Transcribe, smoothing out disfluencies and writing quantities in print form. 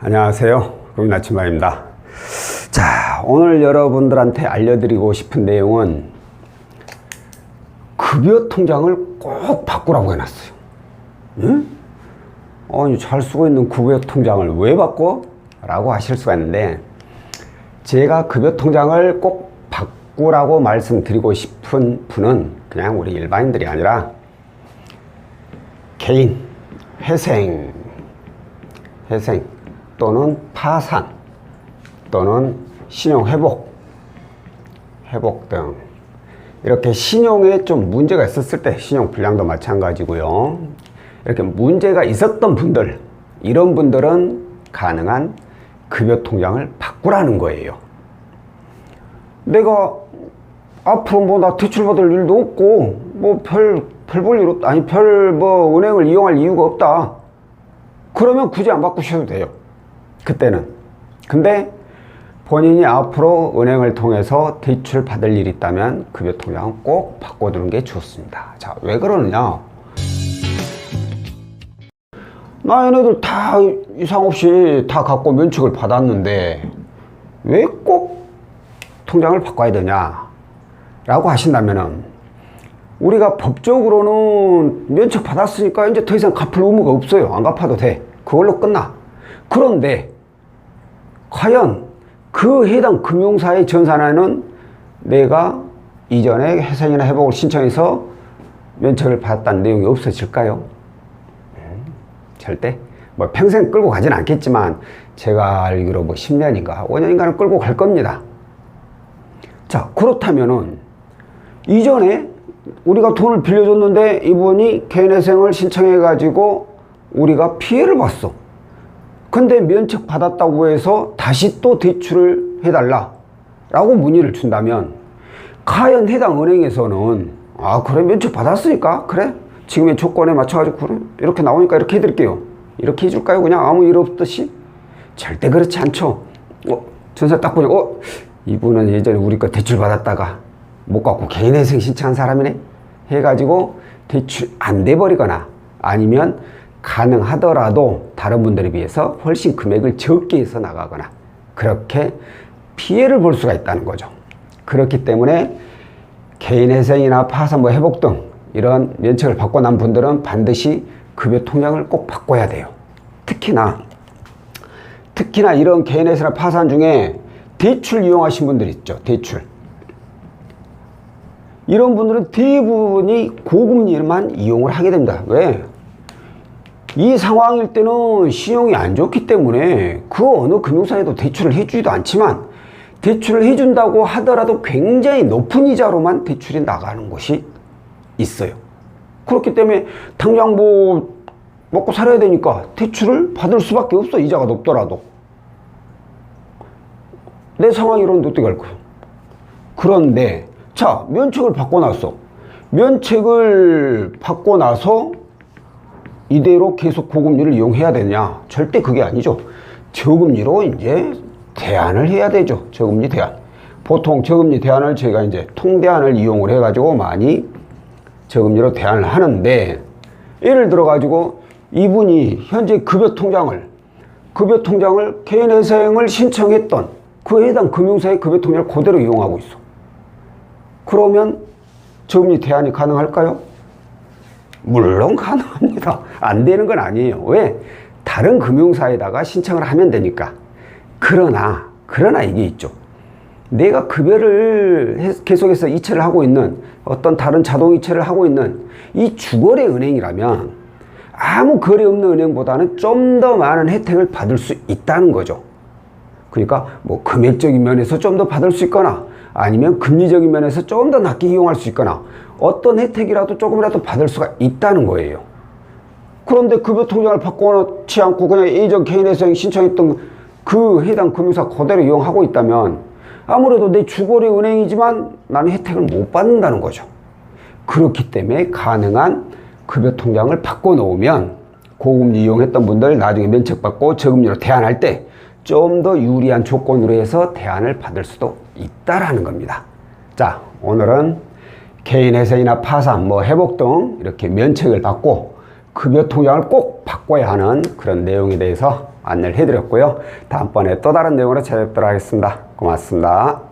안녕하세요. 금나침반입니다. 자, 오늘 여러분들한테 알려드리고 싶은 내용은 급여 통장을 꼭 바꾸라고 해놨어요. 응? 아니, 잘 쓰고 있는 급여 통장을 왜 바꿔? 라고 하실 수가 있는데, 제가 급여 통장을 꼭 바꾸라고 말씀드리고 싶은 분은 그냥 우리 일반인들이 아니라 개인, 회생 또는 파산 또는 신용회복 등 이렇게 신용에 좀 문제가 있었을 때, 신용불량도 마찬가지고요, 이렇게 문제가 있었던 분들, 이런 분들은 가능한 급여 통장을 바꾸라는 거예요. 내가 앞으로 뭐 나 대출받을 일도 없고 뭐 별 볼 일 없다, 아니 별 뭐 은행을 이용할 이유가 없다, 그러면 굳이 안 바꾸셔도 돼요, 그때는. 근데 본인이 앞으로 은행을 통해서 대출 받을 일이 있다면 급여 통장은 꼭 바꿔두는 게 좋습니다. 자, 왜 그러느냐? 나 얘네들 다 이상 없이 다 갖고 면책을 받았는데 왜 꼭 통장을 바꿔야 되냐 라고 하신다면은, 우리가 법적으로는 면책 받았으니까 이제 더 이상 갚을 의무가 없어요. 안 갚아도 돼. 그걸로 끝나. 그런데 과연 그 해당 금융사의 전산에는 내가 이전에 회생이나 회복을 신청해서 면책을 받았다는 내용이 없어질까요? 절대. 뭐 평생 끌고 가진 않겠지만 제가 알기로 뭐 10년인가 5년인가는 끌고 갈 겁니다. 자, 그렇다면은 이전에 우리가 돈을 빌려줬는데 이분이 개인회생을 신청해 가지고 우리가 피해를 봤어. 근데 면책 받았다고 해서 다시 또 대출을 해달라 라고 문의를 준다면, 과연 해당 은행에서는 아 그래, 면책 받았으니까 그래, 지금의 조건에 맞춰가지고 그래, 이렇게 나오니까 이렇게 해드릴게요, 이렇게 해줄까요? 그냥 아무 일 없듯이? 절대 그렇지 않죠. 전세 딱 보니 이분은 예전에 우리 거 대출 받았다가 못 갚고 개인회생 신청한 사람이네 해가지고 대출 안 돼버리거나, 아니면 가능하더라도 다른 분들에 비해서 훨씬 금액을 적게 해서 나가거나, 그렇게 피해를 볼 수가 있다는 거죠. 그렇기 때문에 개인회생이나 파산, 뭐 회복 등 이런 면책을 받고 난 분들은 반드시 급여 통장을 꼭 바꿔야 돼요. 특히나 이런 개인회생이나 파산 중에 대출 이용하신 분들 있죠. 대출. 이런 분들은 대부분이 고금리만 이용을 하게 됩니다. 왜? 이 상황일 때는 신용이 안 좋기 때문에 그 어느 금융사에도 대출을 해주지도 않지만, 대출을 해준다고 하더라도 굉장히 높은 이자로만 대출이 나가는 곳이 있어요. 그렇기 때문에 당장 뭐 먹고 살아야 되니까 대출을 받을 수밖에 없어. 이자가 높더라도. 내 상황이 이런데 어떻게 할 거예요? 그런데 자, 면책을 받고 났어. 면책을 받고 나서 이대로 계속 고금리를 이용해야 되냐? 절대 그게 아니죠. 저금리로 이제 대안을 해야 되죠. 저금리 대안. 보통 저금리 대안을 저희가 이제 통대안을 이용을 해가지고 많이 저금리로 대안을 하는데, 예를 들어가지고 이분이 현재 급여 통장을 개인회생을 신청했던 그 해당 금융사의 급여 통장을 그대로 이용하고 있어. 그러면 저금리 대안이 가능할까요? 물론 가능합니다. 안 되는 건 아니에요. 왜? 다른 금융사에다가 신청을 하면 되니까. 그러나 이게 있죠. 내가 급여를 계속해서 이체를 하고 있는, 어떤 다른 자동 이체를 하고 있는 이 주거래 은행이라면 아무 거래 없는 은행보다는 좀 더 많은 혜택을 받을 수 있다는 거죠. 그러니까 뭐 금액적인 면에서 좀 더 받을 수 있거나, 아니면 금리적인 면에서 좀 더 낮게 이용할 수 있거나, 어떤 혜택이라도 조금이라도 받을 수가 있다는 거예요. 그런데 급여 통장을 바꿔놓지 않고 그냥 예전 개인회생 신청했던 그 해당 금융사 그대로 이용하고 있다면, 아무래도 내 주거래 은행이지만 나는 혜택을 못 받는다는 거죠. 그렇기 때문에 가능한 급여 통장을 바꿔놓으면 고금리 이용했던 분들 나중에 면책받고 저금리로 대안할 때 좀 더 유리한 조건으로 해서 대안을 받을 수도 있다라는 겁니다. 자, 오늘은 개인회생이나 파산, 뭐 회복 등 이렇게 면책을 받고 급여 통장을 꼭 바꿔야 하는 그런 내용에 대해서 안내를 해드렸고요. 다음번에 또 다른 내용으로 찾아뵙도록 하겠습니다. 고맙습니다.